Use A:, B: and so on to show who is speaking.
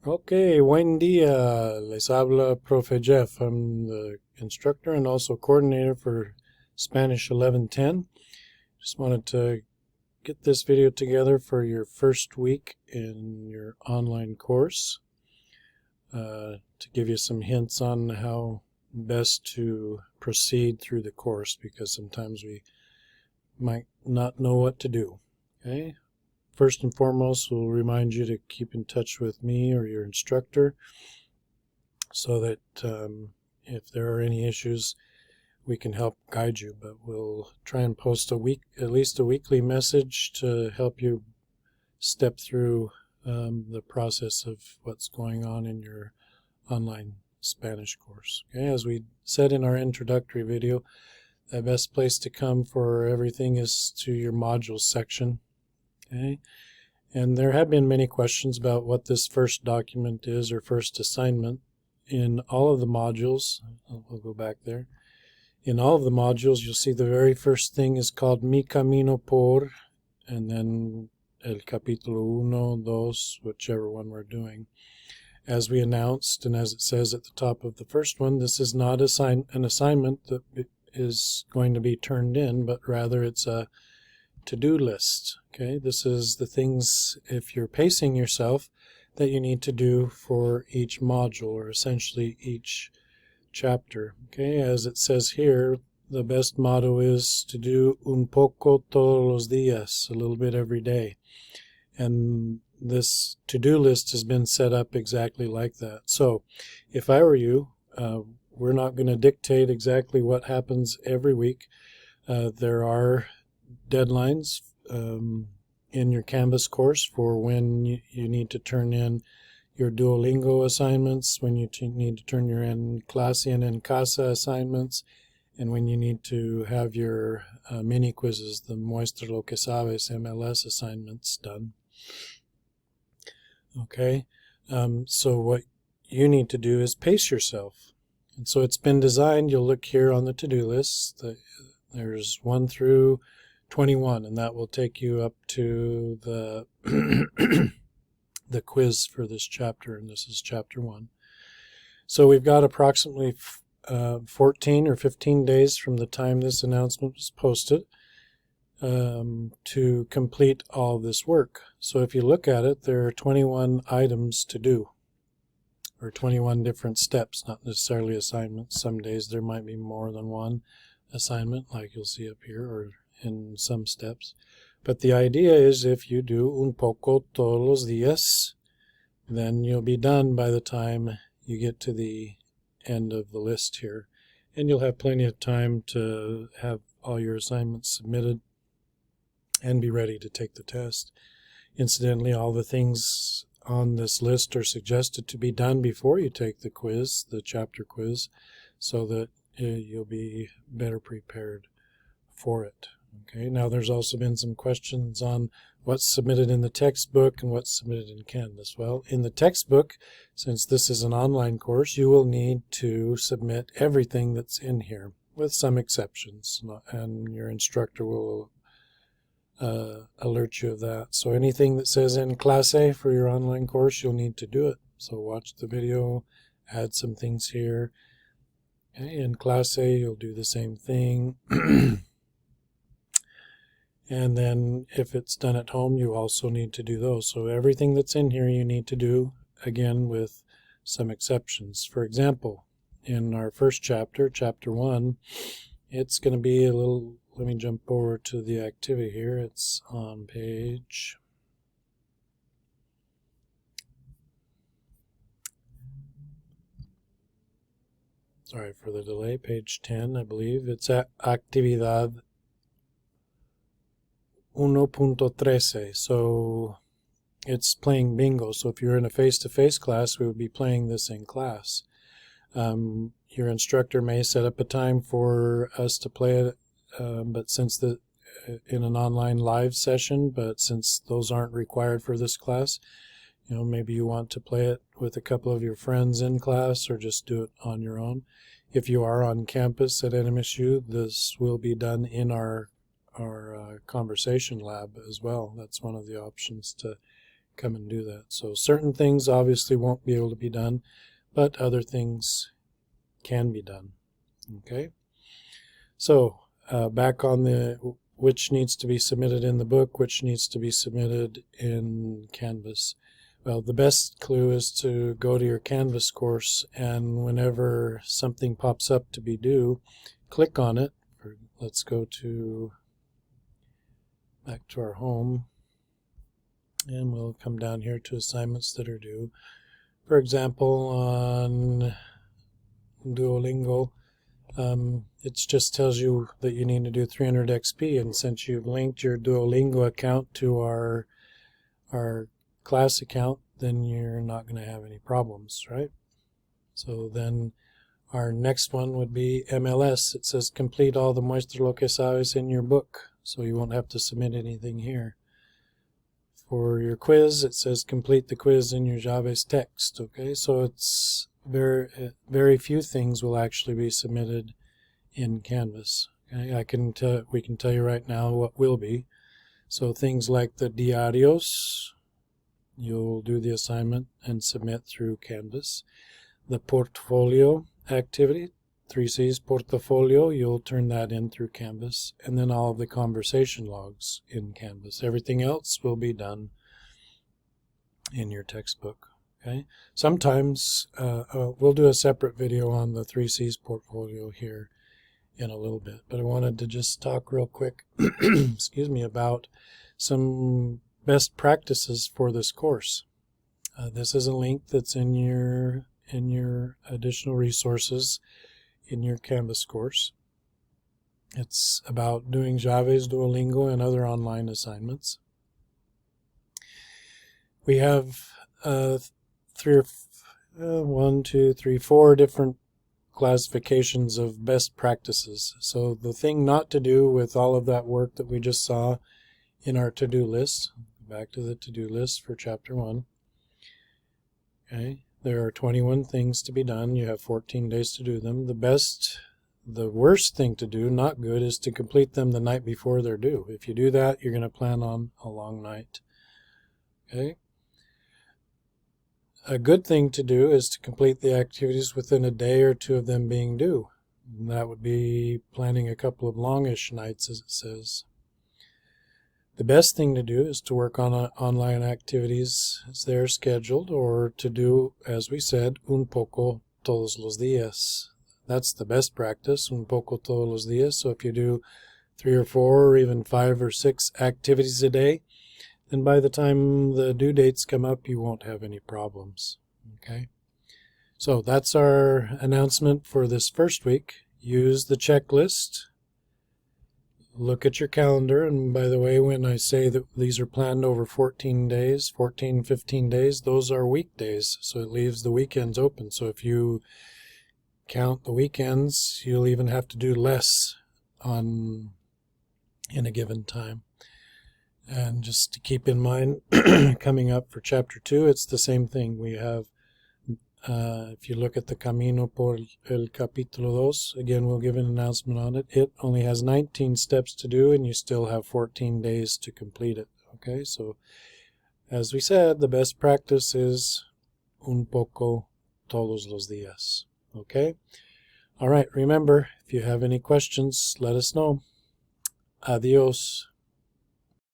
A: Okay, buen día. Les habla Profe Jeff. I'm the instructor and also coordinator for Spanish 1110. Just wanted to get this video together for your first week in your online course to give you some hints on how best to proceed through the course, because sometimes we might not know what to do. Okay? First and foremost, we'll remind you to keep in touch with me or your instructor so that if there are any issues, we can help guide you. But we'll try and post at least a weekly message to help you step through the process of what's going on in your online Spanish course. Okay, as we said in our introductory video, the best place to come for everything is to your modules section. Okay, and there have been many questions about what this first document is, or first assignment. In all of the modules, we'll go back there. In all of the modules, you'll see the very first thing is called Mi Camino Por, and then El Capítulo Uno, Dos, whichever one we're doing. As we announced, and as it says at the top of the first one, this is not an assignment that is going to be turned in, but rather it's a to-do list. Okay, this is the things, if you're pacing yourself, that you need to do for each module, or essentially each chapter. Okay, as it says here, the best motto is to do un poco todos los días, a little bit every day. And this to-do list has been set up exactly like that. So if I were you, we're not going to dictate exactly what happens every week. There are deadlines in your Canvas course for when you need to turn in your Duolingo assignments, when you need to turn your En Clase and En Casa assignments, and when you need to have your mini quizzes, the Muestra lo que sabes MLS assignments done. Okay, so what you need to do is pace yourself. And so it's been designed, you'll look here on the to-do list, there's 1 through 21, and that will take you up to the the quiz for this chapter, and this is chapter 1. So we've got approximately 14 or 15 days from the time this announcement was posted to complete all this work. So if you look at it, there are 21 items to do, or 21 different steps, not necessarily assignments. Some days there might be more than one assignment, like you'll see up here, or in some steps. But the idea is, if you do un poco todos los días, then you'll be done by the time you get to the end of the list here. And you'll have plenty of time to have all your assignments submitted and be ready to take the test. Incidentally, all the things on this list are suggested to be done before you take the quiz, the chapter quiz, so that you'll be better prepared for it. Okay, now there's also been some questions on what's submitted in the textbook and what's submitted in Canvas. Well, in the textbook, since this is an online course, you will need to submit everything that's in here, with some exceptions, and your instructor will alert you of that. So anything that says En Clase for your online course, you'll need to do it. So watch the video, add some things here. Okay, En Clase, you'll do the same thing. And then if it's done at home, you also need to do those. So everything that's in here you need to do, again, with some exceptions. For example, in our first chapter, chapter 1, it's going to be a little, let me jump over to the activity here. It's on page, sorry for the delay, page 10, I believe. It's at Actividad 1.13, so it's playing bingo. So if you're in a face-to-face class, we would be playing this in class. Your instructor may set up a time for us to play it, but since in an online live session, but since those aren't required for this class, maybe you want to play it with a couple of your friends in class, or just do it on your own. If you are on campus at NMSU, this will be done in our conversation lab as well. That's one of the options to come and do that. So certain things obviously won't be able to be done, but other things can be done. Okay, so back on the which needs to be submitted in the book, which needs to be submitted in Canvas. Well, the best clue is to go to your Canvas course, and whenever something pops up to be due, click on it. Let's go back to our home, and we'll come down here to assignments that are due. For example, on Duolingo, it just tells you that you need to do 300 XP, and since you've linked your Duolingo account to our class account, then you're not going to have any problems, right? So then our next one would be MLS. It says complete all the muestra lo que sabes in your book, so you won't have to submit anything here. For your quiz, it says complete the quiz in your Java's text. Okay, so it's very few things will actually be submitted in Canvas. Okay, we can tell you right now what will be. So things like the diarios, you'll do the assignment and submit through Canvas. The portfolio activity, 3C's portfolio, you'll turn that in through Canvas, and then all of the conversation logs in Canvas. Everything else will be done in your textbook. Okay. Sometimes we'll do a separate video on the 3C's portfolio here in a little bit, but I wanted to just talk real quick excuse me, about some best practices for this course. This is a link that's in your additional resources in your Canvas course. It's about doing Java's, Duolingo, and other online assignments. We have 4 different classifications of best practices. So the thing not to do with all of that work that we just saw in our to-do list, back to the to-do list for chapter 1. Okay, there are 21 things to be done. You have 14 days to do them. The worst thing to do, not good, is to complete them the night before they're due. If you do that, you're going to plan on a long night. Okay. A good thing to do is to complete the activities within a day or 2 of them being due. And that would be planning a couple of longish nights, as it says. The best thing to do is to work on online activities as they're scheduled, or to do, as we said, un poco todos los días. That's the best practice, un poco todos los días. So if you do 3 or 4 or even 5 or 6 activities a day, then by the time the due dates come up, you won't have any problems. Okay? So that's our announcement for this first week. Use the checklist. Look at your calendar, and by the way, when I say that these are planned over 15 days, those are weekdays, so it leaves the weekends open. So if you count the weekends, you'll even have to do less in a given time. And just to keep in mind, coming up for chapter 2, it's the same thing. We have, if you look at the Camino por el Capítulo 2, again, we'll give an announcement on it. It only has 19 steps to do, and you still have 14 days to complete it. Okay, so as we said, the best practice is un poco todos los días. Okay? All right, remember, if you have any questions, let us know. Adios.